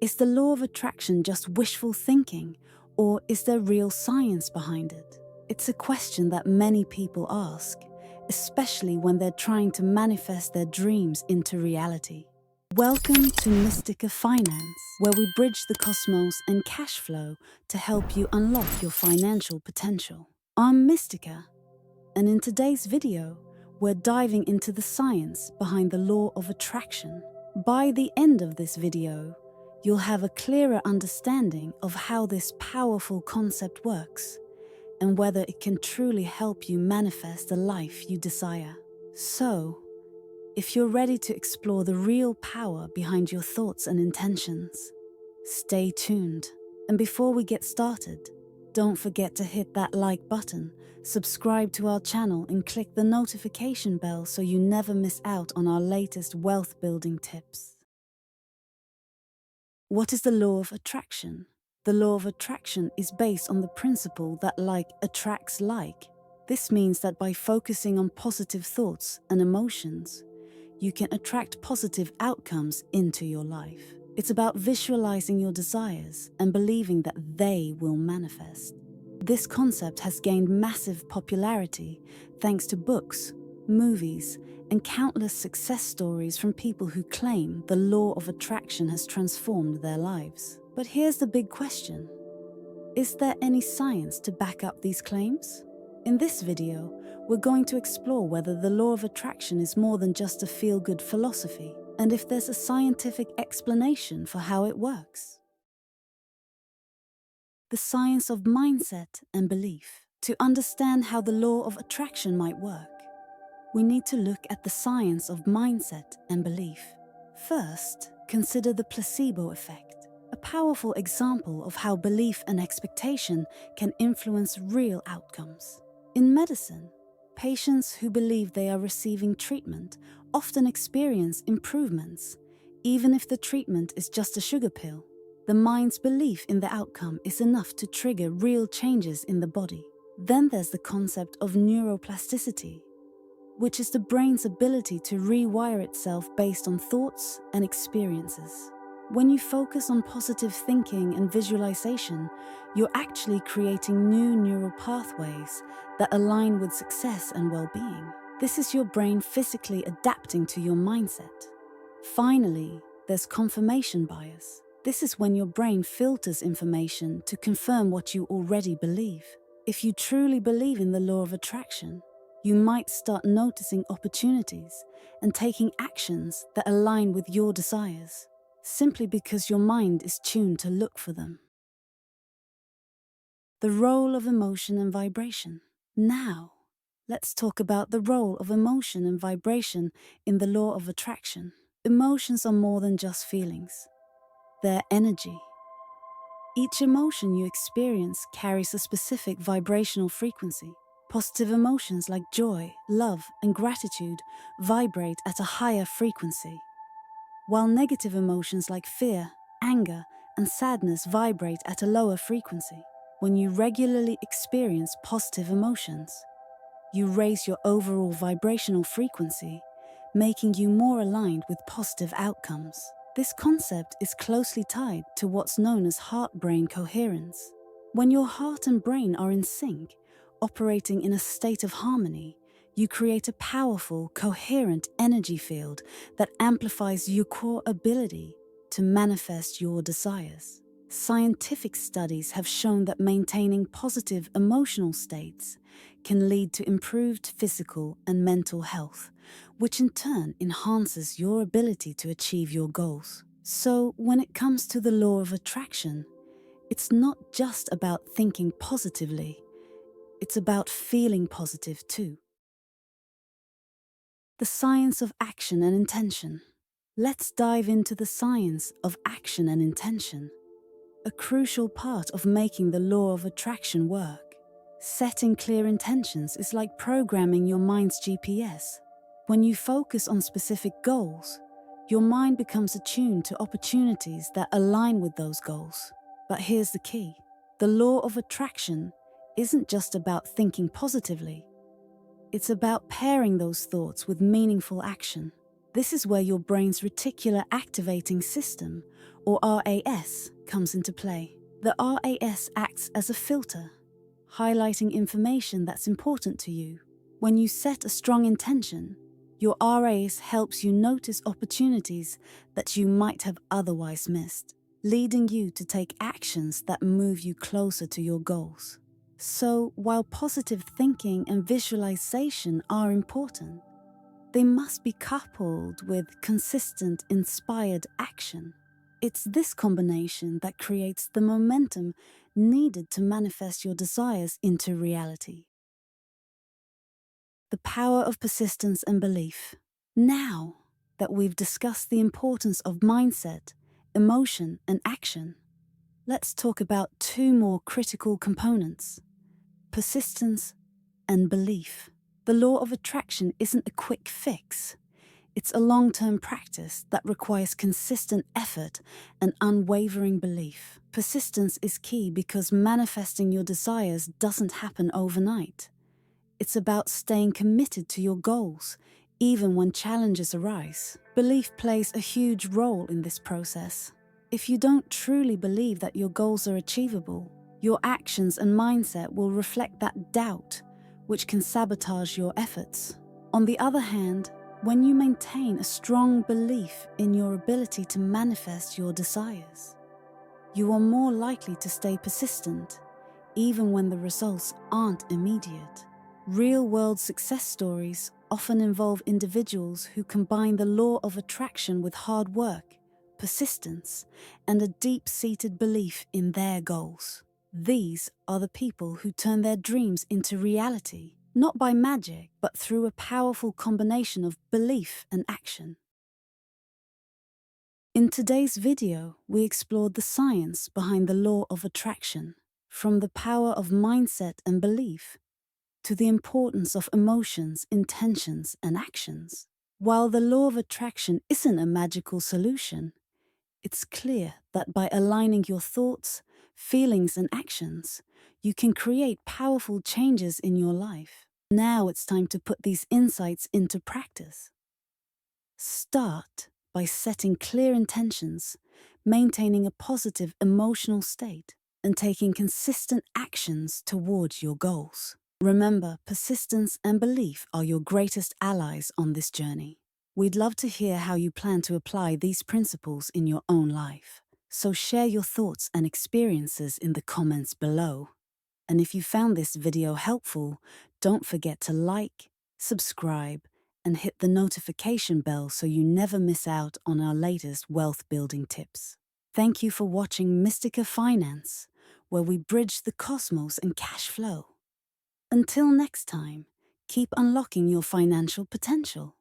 Is the law of attraction just wishful thinking, or is there real science behind it? It's a question that many people ask, especially when they're trying to manifest their dreams into reality. Welcome to Mystica Finance, where we bridge the cosmos and cash flow to help you unlock your financial potential. I'm Mystica, and in today's video, we're diving into the science behind the law of attraction. By the end of this video, you'll have a clearer understanding of how this powerful concept works and whether it can truly help you manifest the life you desire. So, if you're ready to explore the real power behind your thoughts and intentions, stay tuned. And before we get started, don't forget to hit that like button, subscribe to our channel, and click the notification bell so you never miss out on our latest wealth building tips. What is the law of attraction? The law of attraction is based on the principle that like attracts like. This means that by focusing on positive thoughts and emotions, you can attract positive outcomes into your life. It's about visualizing your desires and believing that they will manifest. This concept has gained massive popularity thanks to books, movies, and countless success stories from people who claim the law of attraction has transformed their lives. But here's the big question. Is there any science to back up these claims? In this video, we're going to explore whether the law of attraction is more than just a feel-good philosophy, and if there's a scientific explanation for how it works. The science of mindset and belief. To understand how the law of attraction might work, we need to look at the science of mindset and belief. First, consider the placebo effect, a powerful example of how belief and expectation can influence real outcomes. In medicine, patients who believe they are receiving treatment often experience improvements, even if the treatment is just a sugar pill. The mind's belief in the outcome is enough to trigger real changes in the body. Then there's the concept of neuroplasticity, which is the brain's ability to rewire itself based on thoughts and experiences. When you focus on positive thinking and visualization, you're actually creating new neural pathways that align with success and well-being. This is your brain physically adapting to your mindset. Finally, there's confirmation bias. This is when your brain filters information to confirm what you already believe. If you truly believe in the law of attraction, you might start noticing opportunities and taking actions that align with your desires, simply because your mind is tuned to look for them. The role of emotion and vibration. Now, let's talk about the role of emotion and vibration in the law of attraction. Emotions are more than just feelings. They're energy. Each emotion you experience carries a specific vibrational frequency. Positive emotions like joy, love, and gratitude vibrate at a higher frequency, while negative emotions like fear, anger, and sadness vibrate at a lower frequency. When you regularly experience positive emotions, you raise your overall vibrational frequency, making you more aligned with positive outcomes. This concept is closely tied to what's known as heart-brain coherence. When your heart and brain are in sync, operating in a state of harmony, you create a powerful, coherent energy field that amplifies your core ability to manifest your desires. Scientific studies have shown that maintaining positive emotional states can lead to improved physical and mental health, which in turn enhances your ability to achieve your goals. So, when it comes to the law of attraction, it's not just about thinking positively, it's about feeling positive too. The science of action and intention. Let's dive into the science of action and intention, a crucial part of making the law of attraction work. Setting clear intentions is like programming your mind's GPS. When you focus on specific goals, your mind becomes attuned to opportunities that align with those goals. But here's the key. The law of attraction isn't just about thinking positively. It's about pairing those thoughts with meaningful action. This is where your brain's reticular activating system, or RAS, comes into play. The RAS acts as a filter, highlighting information that's important to you. When you set a strong intention, your RAS helps you notice opportunities that you might have otherwise missed, leading you to take actions that move you closer to your goals. So, while positive thinking and visualization are important, they must be coupled with consistent, inspired action. It's this combination that creates the momentum needed to manifest your desires into reality. The power of persistence and belief. Now that we've discussed the importance of mindset, emotion, and action, let's talk about two more critical components: persistence and belief. The law of attraction isn't a quick fix. It's a long-term practice that requires consistent effort and unwavering belief. Persistence is key because manifesting your desires doesn't happen overnight. It's about staying committed to your goals, even when challenges arise. Belief plays a huge role in this process. If you don't truly believe that your goals are achievable, your actions and mindset will reflect that doubt, which can sabotage your efforts. On the other hand, when you maintain a strong belief in your ability to manifest your desires, you are more likely to stay persistent, even when the results aren't immediate. Real-world success stories often involve individuals who combine the law of attraction with hard work, persistence, and a deep-seated belief in their goals. These are the people who turn their dreams into reality, not by magic, but through a powerful combination of belief and action. In today's video, we explored the science behind the law of attraction, from the power of mindset and belief to the importance of emotions, intentions, and actions. While the law of attraction isn't a magical solution, it's clear that by aligning your thoughts, feelings, and actions, you can create powerful changes in your life. Now it's time to put these insights into practice. Start by setting clear intentions, maintaining a positive emotional state, and taking consistent actions towards your goals. Remember, persistence and belief are your greatest allies on this journey. We'd love to hear how you plan to apply these principles in your own life. So share your thoughts and experiences in the comments below. And if you found this video helpful, don't forget to like, subscribe, and hit the notification bell so you never miss out on our latest wealth-building tips. Thank you for watching Mystica Finance, where we bridge the cosmos and cash flow. Until next time, keep unlocking your financial potential.